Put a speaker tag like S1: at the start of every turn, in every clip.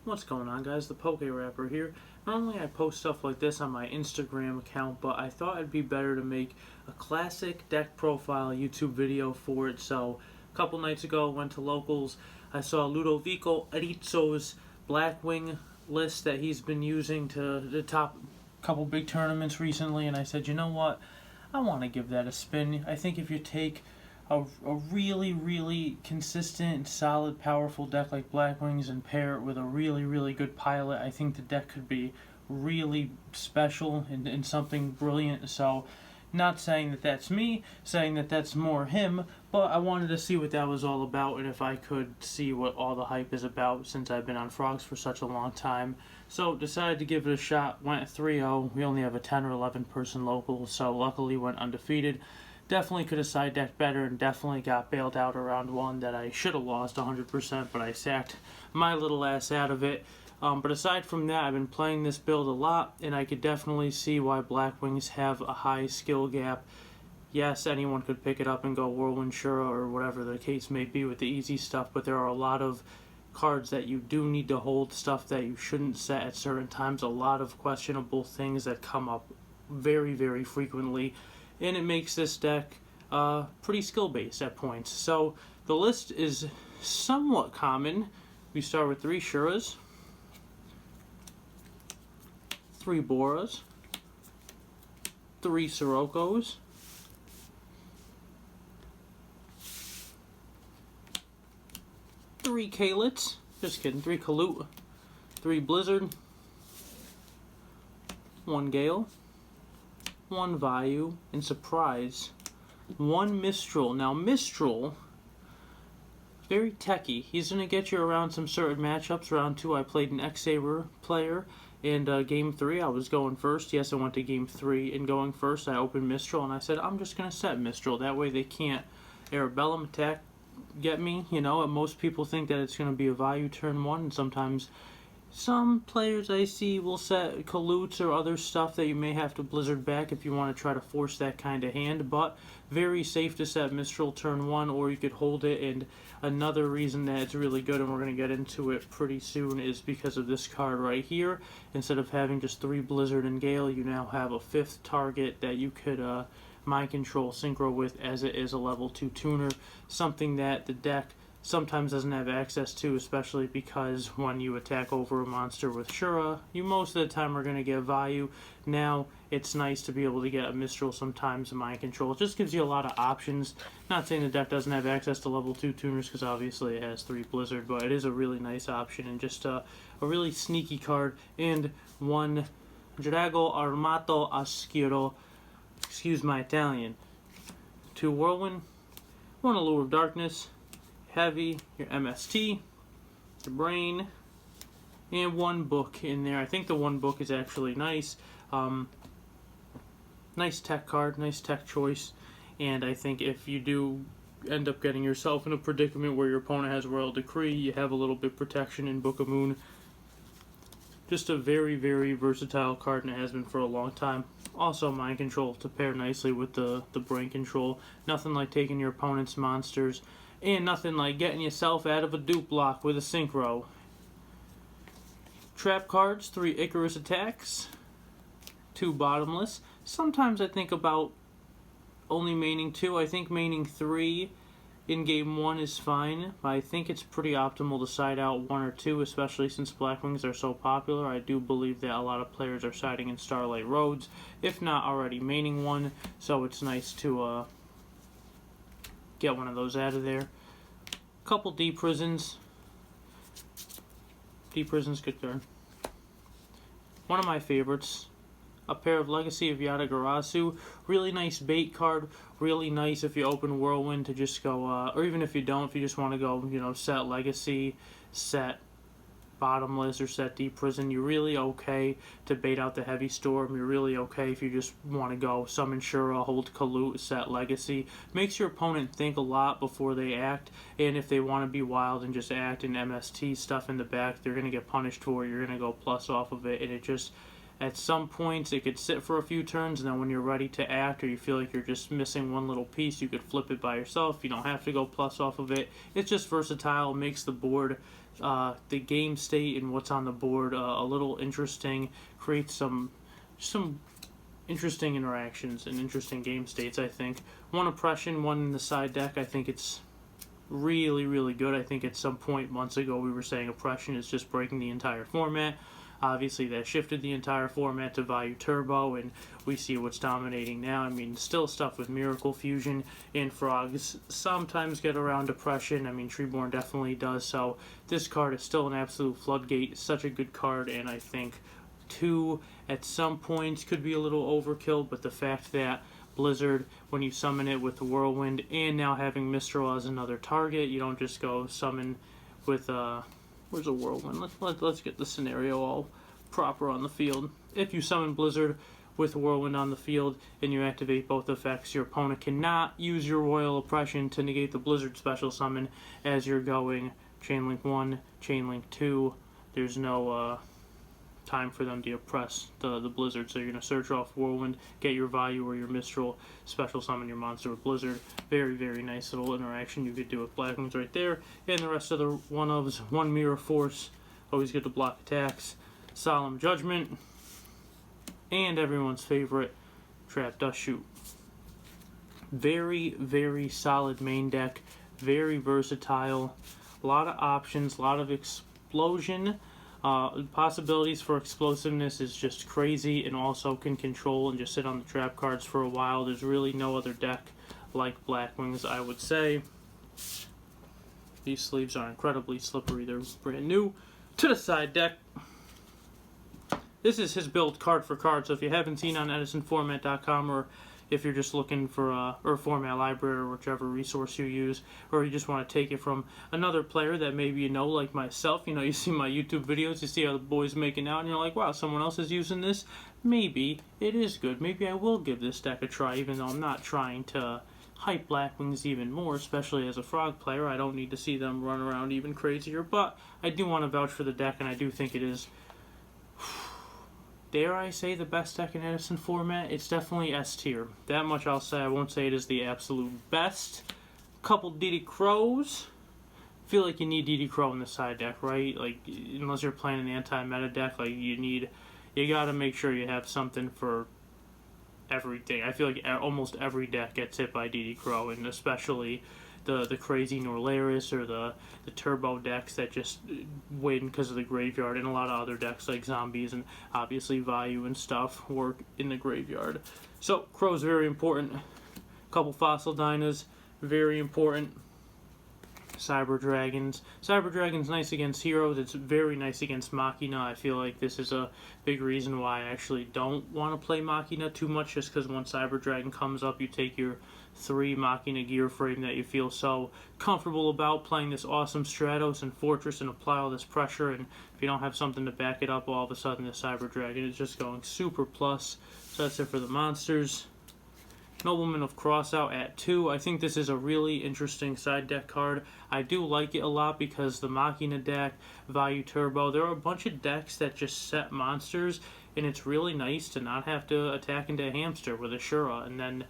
S1: What's going on, guys? ThePokeRapper here. Normally I post stuff like this on my Instagram account, but I thought it'd be better to make a classic deck profile YouTube video for it. So a couple nights ago I went to locals. I saw Ludovico Arizzo's Blackwing list that he's been using to the top couple big tournaments recently, and I said, you know what? I want to give that a spin. I think if you take a really consistent, solid, powerful deck like Blackwings and pair it with a really good pilot, I think the deck could be really special and something brilliant. So, not saying that that's me, saying that that's more him, but I wanted to see what that was all about and if I could see what all the hype is about since I've been on Frogs for such a long time. So, decided to give it a shot, went 3-0. We only have a 10 or 11 person local, so luckily went undefeated. Definitely could have side decked better and definitely got bailed out around one that I should have lost 100%, but I sacked my little ass out of it. But aside from that, I've been playing this build a lot, and I could definitely see why Blackwings have a high skill gap. Yes, anyone could pick it up and go Whirlwind Shura or whatever the case may be with the easy stuff, but there are a lot of cards that you do need to hold, stuff that you shouldn't set at certain times, a lot of questionable things that come up very frequently. And it makes this deck pretty skill-based at points. So the list is somewhat common. We start with 3 Shuras, 3 Boras, 3 Sirocos, 3 Kalets, just kidding, 3 Kalut, 3 Blizzard, 1 Gale, 1 Vayu, and surprise, 1 Mistral. Now Mistral, very techy. He's going to get you around some certain matchups. Round 2 I played an X-Saber player, and Game 3 I was going first. Yes, I went to Game 3, and going first I opened Mistral, and I said I'm just going to set Mistral. That way they can't Arabellum attack, get me. You know, most people think that it's going to be a Vayu turn 1, and sometimes some players I see will set Kalutes or other stuff that you may have to Blizzard back if you want to try to force that kind of hand, but very safe to set Mistral turn 1, or you could hold it. And another reason that it's really good, and we're going to get into it pretty soon, is because of this card right here. Instead of having just 3 Blizzard and Gale, you now have a 5th target that you could mind control synchro with, as it is a level 2 tuner, something that the deck sometimes doesn't have access to, especially because when you attack over a monster with Shura, you most of the time are going to get Vayu. Now, it's nice to be able to get a Mistral sometimes in mind control. It just gives you a lot of options. Not saying the deck doesn't have access to level 2 tuners, because obviously it has 3 Blizzard, but it is a really nice option and just a really sneaky card. And 1 Drago Armato Oscuro, excuse my Italian, 2 Whirlwind, 1 Allure of Darkness, Heavy, your MST, your Brain, and 1 book in there. I think the 1 book is actually nice. Nice tech card, nice tech choice, and I think if you do end up getting yourself in a predicament where your opponent has Royal Decree, you have a little bit of protection in Book of Moon. Just a very versatile card, and it has been for a long time. Also mind control to pair nicely with the brain control. Nothing like taking your opponent's monsters, and nothing like getting yourself out of a dupe block with a synchro. Trap cards, 3 Icarus attacks, 2 bottomless. Sometimes I think about only maining 2. I think maining 3 in game 1 is fine, but I think it's pretty optimal to side out 1 or 2, especially since Blackwings are so popular. I do believe that a lot of players are siding in Starlight Roads, if not already maining 1, so it's nice to get one of those out of there. Couple Deep Prisons. Deep Prisons, good card. One of my favorites, a pair of Legacy of Yatagarasu. Really nice bait card. Really nice if you open Whirlwind to just go, or even if you don't, if you just want to go, you know, set Legacy, set Bottomless, or set Deep Prison. You're really okay to bait out the Heavy Storm. You're really okay if you just want to go summon Shura, hold Kalut, set Legacy. Makes your opponent think a lot before they act, and if they want to be wild and just act and MST stuff in the back, they're going to get punished for it. You're going to go plus off of it, and it just At some points, it could sit for a few turns, and then when you're ready to act or you feel like you're just missing one little piece, you could flip it by yourself. You don't have to go plus off of it. It's just versatile, makes the board, the game state and what's on the board a little interesting, creates some interesting interactions and interesting game states, I think. One oppression, one in the side deck, I think it's really, really good. I think at some point months ago we were saying oppression is just breaking the entire format. Obviously, that shifted the entire format to Value Turbo, and we see what's dominating now. I mean, still stuff with Miracle Fusion and Frogs sometimes get around Depression. I mean, Treeborn definitely does, so this card is still an absolute floodgate. Such a good card, and I think 2 at some points could be a little overkill, but the fact that Blizzard, when you summon it with the Whirlwind, and now having Mistral as another target, you don't just go summon with where's a Whirlwind? Let's get the scenario all proper on the field. If you summon Blizzard with Whirlwind on the field and you activate both effects, your opponent cannot use your Royal Oppression to negate the Blizzard special summon as you're going Chainlink 1, Chainlink 2. There's no time for them to oppress the Blizzard, so you're going to search off Whirlwind, get your Value or your Mistral, special summon your monster with Blizzard. Very, very nice little interaction you could do with Blackwings right there. And the rest of the one-ofs, one Mirror Force, always good to block attacks, Solemn Judgment, and everyone's favorite, Trap Dust Shoot. Very, very solid main deck, very versatile, a lot of options, a lot of explosion. Possibilities for explosiveness is just crazy, and also can control and just sit on the trap cards for a while. There's really no other deck like Blackwings, I would say. These sleeves are incredibly slippery. They're brand new. To the side deck. This is his build card for card, so if you haven't seen on EdisonFormat.com, or if you're just looking for or Format Library or whichever resource you use, or you just want to take it from another player that maybe you know, like myself. You know, you see my YouTube videos, you see how the boys making out, and you're like, wow, someone else is using this. Maybe it is good. Maybe I will give this deck a try, even though I'm not trying to hype Blackwings even more, especially as a Frog player. I don't need to see them run around even crazier, but I do want to vouch for the deck, and I do think it is, dare I say, the best deck in Edison format. It's definitely S tier. That much I'll say. I won't say it is the absolute best. Couple DD Crows. Feel like you need DD Crow in the side deck, right? Like, unless you're playing an anti-meta deck, like you gotta make sure you have something for everything. I feel like almost every deck gets hit by DD Crow, and especially the crazy Norlaris or the turbo decks that just win because of the graveyard, and a lot of other decks like zombies and obviously Value and stuff work in the graveyard. So Crow's very important. Couple Fossil Dynas, very important. Cyber Dragons. Cyber Dragon's nice against heroes. It's very nice against Machina. I feel like this is a big reason why I actually don't want to play Machina too much, just because when Cyber Dragon comes up, you take your 3 Machina gear frame that you feel so comfortable about, playing this awesome Stratos and Fortress and apply all this pressure, and if you don't have something to back it up, all of a sudden the Cyber Dragon is just going super plus. So that's it for the monsters. Nobleman of Crossout at 2. I think this is a really interesting side deck card. I do like it a lot because the Machina deck, Value Turbo, there are a bunch of decks that just set monsters, and it's really nice to not have to attack into a hamster with a Shura, and then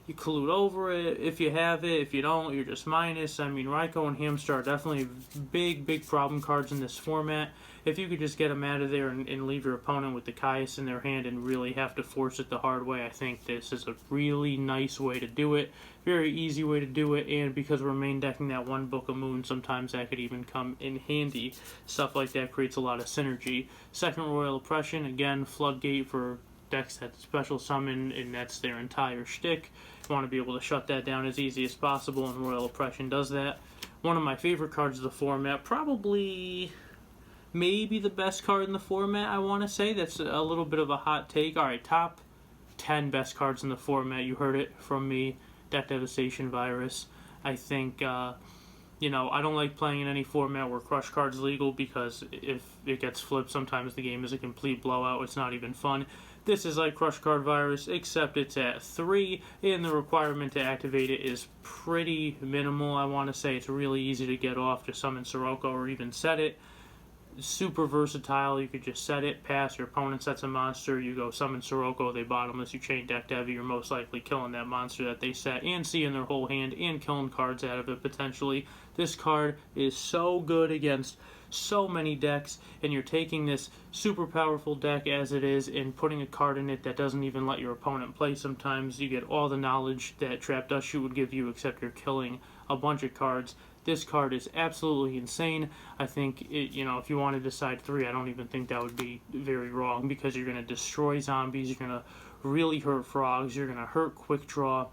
S1: you collude over it if you have it. If you don't, you're just minus. I mean, Raikou and Hamster are definitely big problem cards in this format. If you could just get them out of there and leave your opponent with the Caius in their hand and really have to force it the hard way, I think this is a really nice way to do it. Very easy way to do it, and because we're main decking that one Book of Moon, sometimes that could even come in handy. Stuff like that creates a lot of synergy. Second Royal Oppression, again, floodgate for decks that special summon, and that's their entire shtick. You want to be able to shut that down as easy as possible, and Royal Oppression does that. One of my favorite cards of the format, probably maybe the best card in the format, I want to say. That's a little bit of a hot take. Alright, top 10 best cards in the format. You heard it from me. Deck Devastation Virus. I think, you know, I don't like playing in any format where Crush card's legal, because if it gets flipped, sometimes the game is a complete blowout. It's not even fun. This is like Crush Card Virus, except it's at 3, and the requirement to activate it is pretty minimal, I want to say. It's really easy to get off, just summon Sirocco or even set it. super versatile. You could just set it, pass, your opponent sets a monster, you go summon Sirocco, they bottomless, you chain deck Devi, you're most likely killing that monster that they set and seeing their whole hand and killing cards out of it potentially. This card is so good against so many decks, and you're taking this super powerful deck as it is and putting a card in it that doesn't even let your opponent play sometimes. You get all the knowledge that Trap Dust Shoot would give you, except you're killing a bunch of cards. This card is absolutely insane. I think, if you want to decide 3, I don't even think that would be very wrong, because you're going to destroy zombies, you're going to really hurt frogs, you're going to hurt Quick Draw,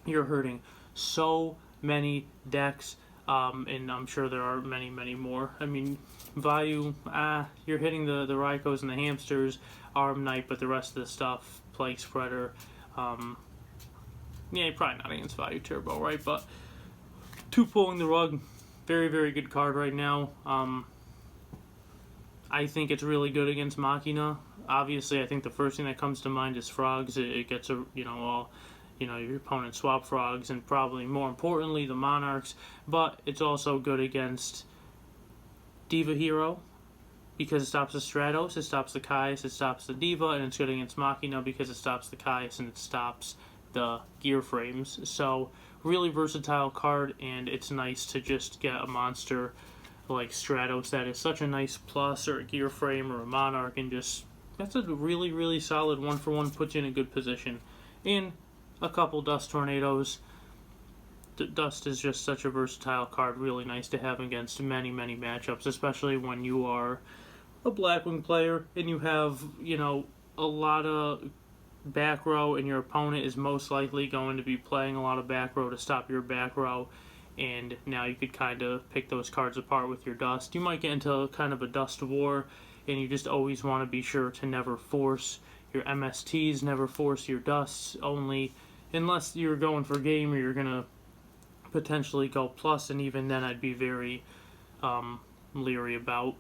S1: you're hurting so many decks, and I'm sure there are many, many more. I mean, Vayu, you're hitting the Raikos and the Hamsters, Arm Knight, but the rest of the stuff, Plague Spreader, yeah, probably not against Vayu Turbo, right, but 2 Pulling the Rug, very, very good card right now. I think it's really good against Machina. Obviously, I think the first thing that comes to mind is frogs. It gets your opponent swap frogs, and probably more importantly the Monarchs. But it's also good against Diva Hero, because it stops the Stratos, it stops the Kaius, it stops the Diva, and it's good against Machina because it stops the Kaius and it stops the gear frames. So really versatile card, and it's nice to just get a monster like Stratos that is such a nice plus, or a gear frame, or a Monarch, and just that's a really, really solid 1-for-1, puts you in a good position. And a couple Dust Tornadoes. Dust is just such a versatile card, really nice to have against many, many matchups, especially when you are a Blackwing player and you have, a lot of back row, and your opponent is most likely going to be playing a lot of back row to stop your back row, and now you could kind of pick those cards apart with your Dust. You might get into kind of a Dust war, and you just always want to be sure to never force your MSTs, never force your Dusts, only unless you're going for game or you're going to potentially go plus, and even then I'd be very leery about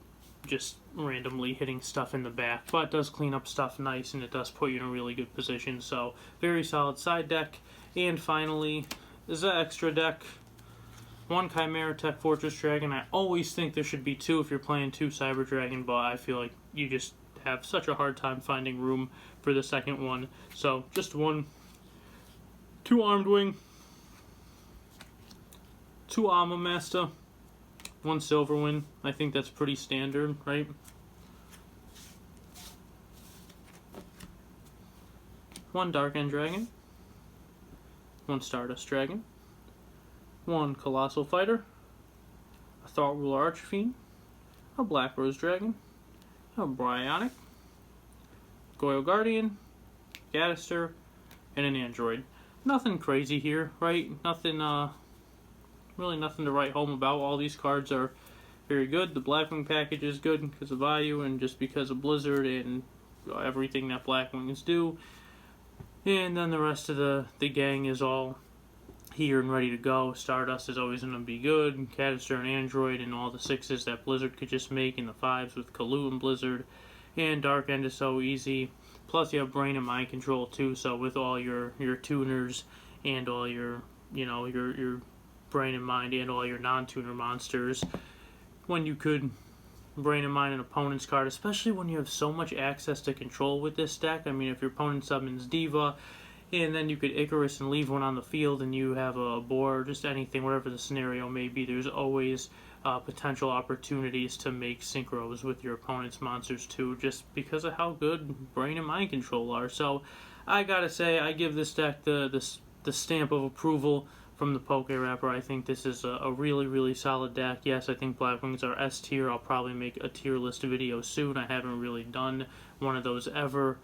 S1: just randomly hitting stuff in the back, but it does clean up stuff nice, and it does put you in a really good position. So very solid side deck. And finally, is that extra deck, 1 Chimera Tech Fortress Dragon. I always think there should be 2 if you're playing 2 Cyber Dragon, but I feel like you just have such a hard time finding room for the second one. So just 1, 2 Armed Wing, 2 Alma Master, 1 Silverwind. I think that's pretty standard, right? 1 Dark End Dragon, 1 Stardust Dragon, 1 Colossal Fighter, a Thought Ruler Archfiend, a Black Rose Dragon, a Bryonic, Goyle Guardian, Gaddister, and an Android. Nothing crazy here, right? Nothing, really nothing to write home about. All these cards are very good. The Blackwing package is good because of value and just because of Blizzard and everything that Blackwings do. And then the rest of the gang is all here and ready to go. Stardust is always going to be good. Cadster and Android, and all the 6s that Blizzard could just make, and the 5s with Kalu and Blizzard. And Dark End is so easy. Plus you have Brain and Mind Control too, so with all your tuners and all your Brain and Mind and all your non-tuner monsters, when you could Brain and Mind an opponent's card, especially when you have so much access to control with this deck. I mean, if your opponent summons Diva, and then you could Icarus and leave one on the field, and you have a board, just anything, whatever the scenario may be, there's always potential opportunities to make synchros with your opponent's monsters too, just because of how good Brain and Mind Control are. So I gotta say, I give this deck the stamp of approval from the ThePokeRapper. I think this is a really, really solid deck. Yes, I think Blackwings are S tier. I'll probably make a tier list video soon. I haven't really done one of those ever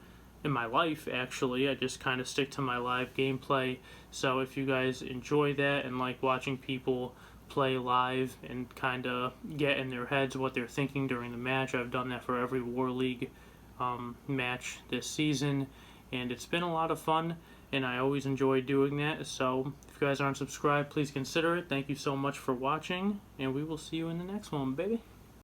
S1: in my life, actually. I just kind of stick to my live gameplay. So if you guys enjoy that and like watching people play live and kind of get in their heads what they're thinking during the match, I've done that for every War League match this season, and it's been a lot of fun, and I always enjoy doing that. So if you guys aren't subscribed, please consider it. Thank you so much for watching, and we will see you in the next one, baby.